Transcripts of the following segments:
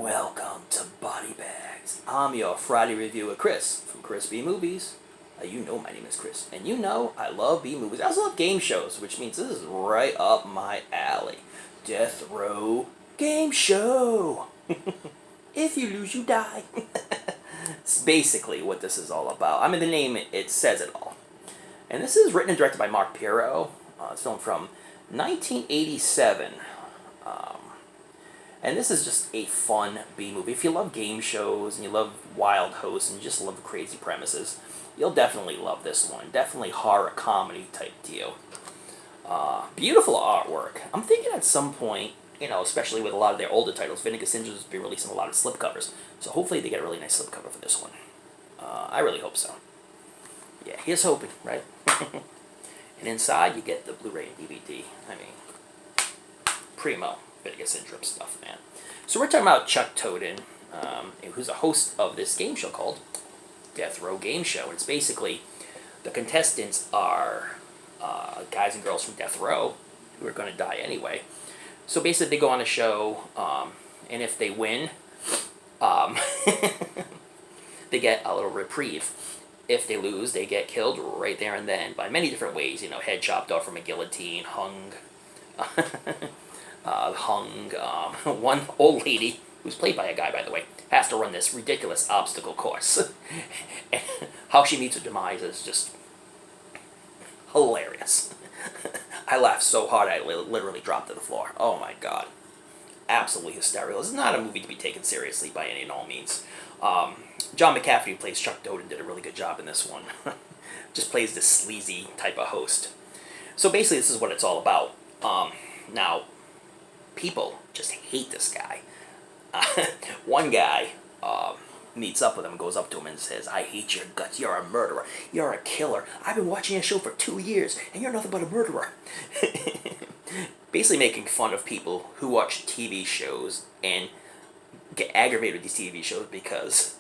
Welcome to BodyBags. I'm your Friday reviewer, Chris, from Chris B Movies. You know my name is Chris, and you know I love B movies. I also love game shows, which means this is right up my alley. DeathRow GameShow. If you lose, you die. It's basically what this is all about. I mean, the name, it says it all. And this is written and directed by Mark Pirro. It's filmed from 1987. And this is just a fun B-movie. If you love game shows and you love wild hosts and you just love crazy premises, you'll definitely love this one. Definitely horror comedy type deal. Beautiful artwork. I'm thinking at some point, especially with a lot of their older titles, Vinegar Syndrome has been releasing a lot of slipcovers. So hopefully they get a really nice slipcover for this one. I really hope so. Yeah, here's hoping, right? And inside you get the Blu-ray and DVD. I mean, primo Vinegar Syndrome stuff, man. So we're talking about Chuck Toden, who's a host of this game show called DeathRow GameShow. And it's basically, the contestants are guys and girls from Death Row who are going to die anyway. So basically they go on a show, and if they win, they get a little reprieve. If they lose, they get killed right there and then by many different ways. Head chopped off from a guillotine, hung. One old lady, who's played by a guy, by the way, has to run this ridiculous obstacle course. And how she meets her demise is just hilarious. I laughed so hard I literally dropped to the floor. Oh my god. Absolutely hysterical. This is not a movie to be taken seriously by any and all means. John McCaffrey, who plays Chuck Toden, did a really good job in this one. Just plays this sleazy type of host. So basically this is what it's all about. Now, people just hate this guy. One guy meets up with him and goes up to him and says, "I hate your guts. You're a murderer. You're a killer. I've been watching your show for 2 years, and you're nothing but a murderer." Basically making fun of people who watch TV shows and get aggravated with these TV shows because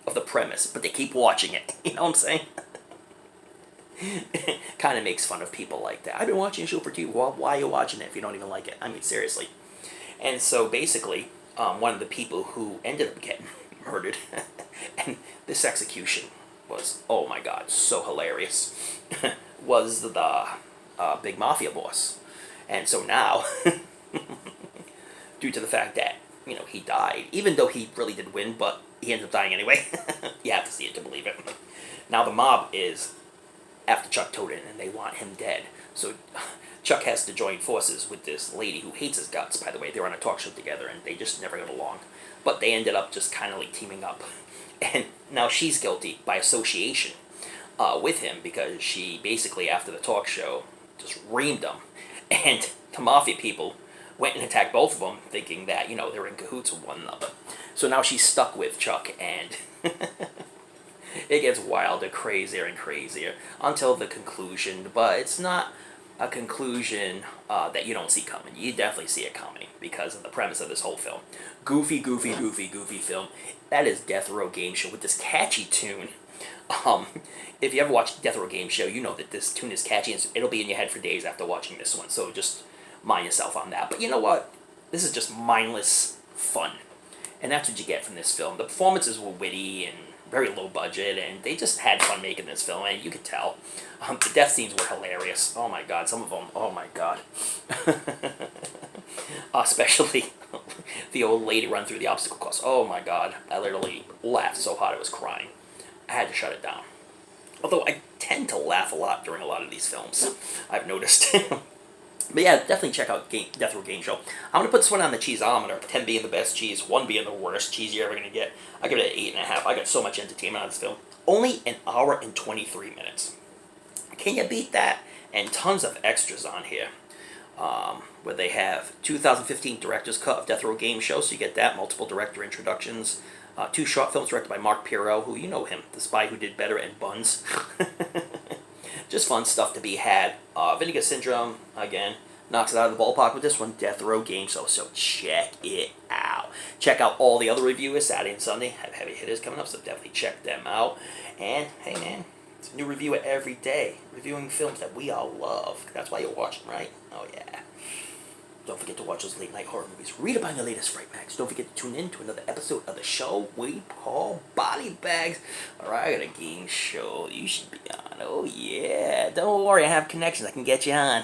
of the premise, but they keep watching it. You know what I'm saying? Kind of makes fun of people like that. I've been watching a show for 2 years. Well, why are you watching it if you don't even like it? I mean, seriously. And so basically, one of the people who ended up getting murdered, and this execution was, oh my god, so hilarious, was the big mafia boss. And so now, due to the fact that, he died, even though he really did win, but he ended up dying anyway. You have to see it to believe it. Now the mob is after Chuck Toden, and they want him dead. So Chuck has to join forces with this lady who hates his guts, by the way. They were on a talk show together, and they just never got along. But they ended up just kind of like teaming up. And now she's guilty by association with him, because she basically, after the talk show, just reamed him. And the mafia people went and attacked both of them, thinking that, they were in cahoots with one another. So now she's stuck with Chuck, and it gets wilder, crazier, and crazier until the conclusion. But it's not a conclusion that you don't see coming. You definitely see it coming because of the premise of this whole film. Goofy film. That is DeathRow GameShow with this catchy tune. If you ever watched DeathRow GameShow, you know that this tune is catchy, and it'll be in your head for days after watching this one. So just mind yourself on that. But you know what? This is just mindless fun. And that's what you get from this film. The performances were witty and very low budget, and they just had fun making this film, and you could tell. The death scenes were hilarious. Oh my god, some of them, oh my god. Especially the old lady run through the obstacle course. Oh my god, I literally laughed so hard I was crying. I had to shut it down. Although I tend to laugh a lot during a lot of these films, I've noticed. But yeah, definitely check out DeathRow GameShow. I'm going to put this one on the cheeseometer, 10 being the best cheese, 1 being the worst cheese you're ever going to get. I give it an 8.5. I got so much entertainment out of this film. Only an hour and 23 minutes. Can you beat that? And tons of extras on here. Where they have 2015 Director's Cut of DeathRow GameShow, so you get that, multiple director introductions. 2 short films directed by Mark Pirro, who you know him, the spy who did better, and Buns. Just fun stuff to be had. Vinegar Syndrome, again, knocks it out of the ballpark with this one. DeathRow GameShow, so check it out. Check out all the other reviewers, Saturday and Sunday. Have heavy hitters coming up, so definitely check them out. And, hey man, it's a new reviewer every day, reviewing films that we all love. That's why you're watching, right? Oh yeah. Don't forget to watch those late night horror movies. Read about the latest Fright Mags. Don't forget to tune in to another episode of the show we call Body Bags. Alright, I got a game show you should be on. Oh yeah. Don't worry, I have connections. I can get you on.